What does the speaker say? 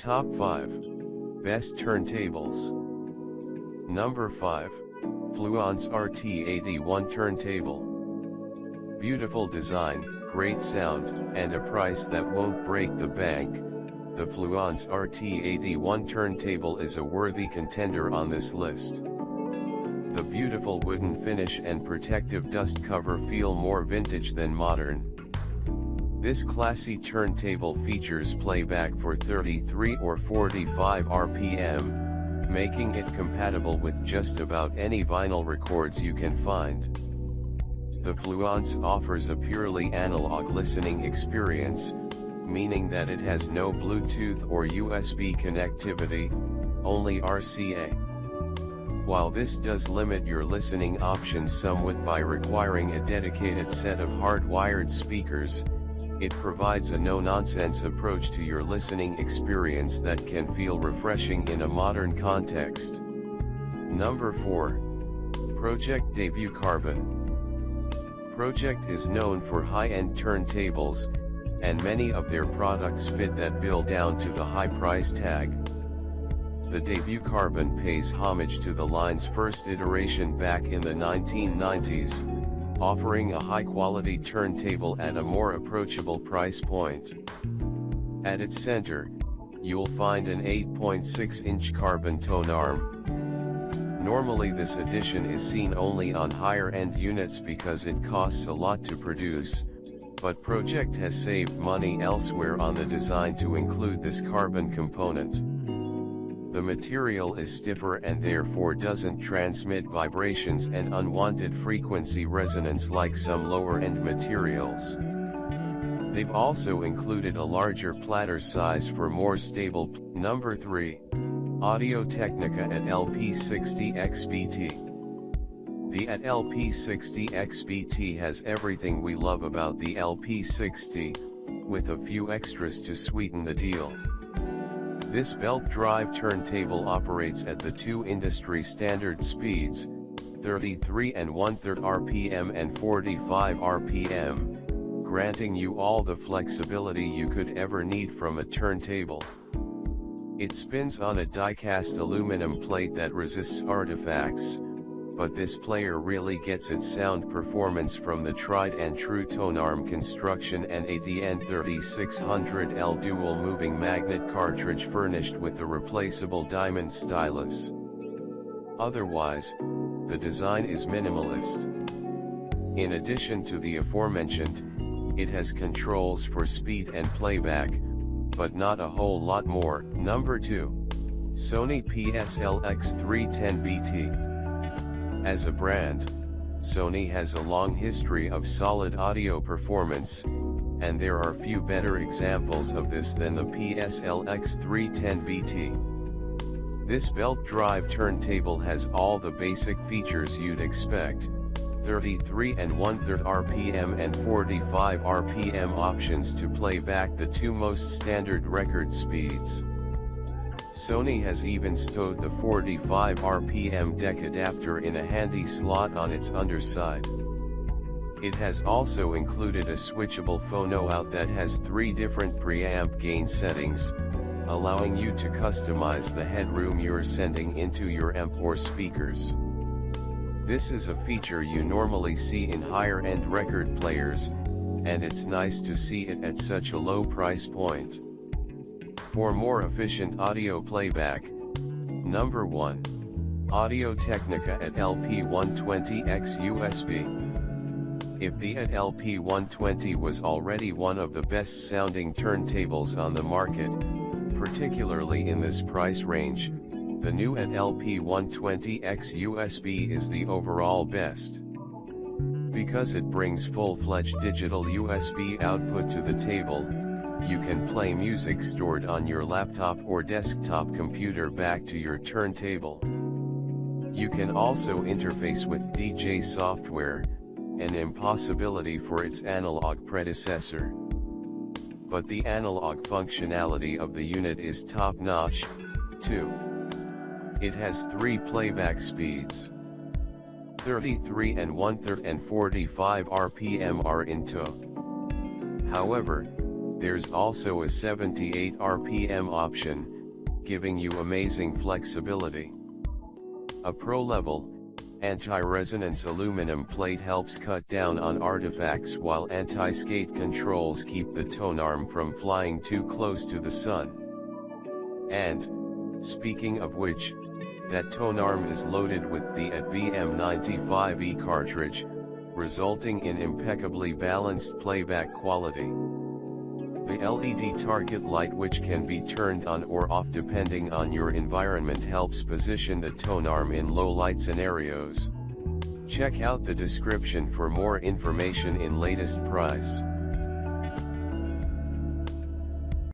Top 5 Best Turntables. Number 5, Fluance RT81 Turntable. Beautiful design, great sound, and a price that won't break the bank. The Fluance RT81 turntable is a worthy contender on this list. The beautiful wooden finish and protective dust cover feel more vintage than modern. This classy turntable features playback for 33 or 45 RPM, making it compatible with just about any vinyl records you can find. The Fluance offers a purely analog listening experience, meaning that it has no Bluetooth or USB connectivity, only RCA. While this does limit your listening options somewhat by requiring a dedicated set of hardwired speakers, it provides a no-nonsense approach to your listening experience that can feel refreshing in a modern context. Number 4. Pro-Ject Debut Carbon. Pro-Ject is known for high-end turntables, and many of their products fit that bill down to the high price tag. The Debut Carbon pays homage to the line's first iteration back in the 1990s, offering a high-quality turntable at a more approachable price point. At its center, you'll find an 8.6-inch carbon tone arm. Normally this edition is seen only on higher-end units because it costs a lot to produce, but Pro-Ject has saved money elsewhere on the design to include this carbon component. The material is stiffer and therefore doesn't transmit vibrations and unwanted frequency resonance like some lower-end materials. They've also included a larger platter size for more stable. Number 3. AudioTechnica ATLP60XBT. The ATLP60XBT has everything we love about the LP60, with a few extras to sweeten the deal. This belt drive turntable operates at the two industry standard speeds, 33 1/3 RPM and 45 RPM, granting you all the flexibility you could ever need from a turntable. It spins on a die-cast aluminum plate that resists artifacts, but this player really gets its sound performance from the tried and true tone arm construction and a DN3600L dual moving magnet cartridge furnished with a replaceable diamond stylus. Otherwise, the design is minimalist. In addition to the aforementioned, it has controls for speed and playback, but not a whole lot more. Number 2. Sony PSRXBT. As a brand, Sony has a long history of solid audio performance, and there are few better examples of this than the PSRXBT. This belt drive turntable has all the basic features you'd expect, 33 1/3 RPM and 45 RPM options to play back the two most standard record speeds. Sony has even stowed the 45 RPM deck adapter in a handy slot on its underside. It has also included a switchable phono out that has 3 different preamp gain settings, allowing you to customize the headroom you're sending into your amp or speakers. This is a feature you normally see in higher-end record players, and it's nice to see it at such a low price point. For more efficient audio playback, Number 1. AudioTechnica ATLP120XUSB. If the ATLP120 was already one of the best sounding turntables on the market, particularly in this price range, the new ATLP120XUSB is the overall best. Because it brings full-fledged digital USB output to the table, you can play music stored on your laptop or desktop computer back to your turntable. You can also interface with DJ software, an impossibility for its analog predecessor. But the analog functionality of the unit is top-notch, too. It has 3 playback speeds. 33 1/3 and 45 RPM are in tow. However, There's also a 78 RPM option, giving you amazing flexibility. A pro-level, anti-resonance aluminum plate helps cut down on artifacts, while anti-skate controls keep the tone arm from flying too close to the sun. And, speaking of which, that tone arm is loaded with the ATVM95E cartridge, resulting in impeccably balanced playback quality. The LED target light, which can be turned on or off depending on your environment, helps position the tone arm in low light scenarios. Check out the description for more information in latest price.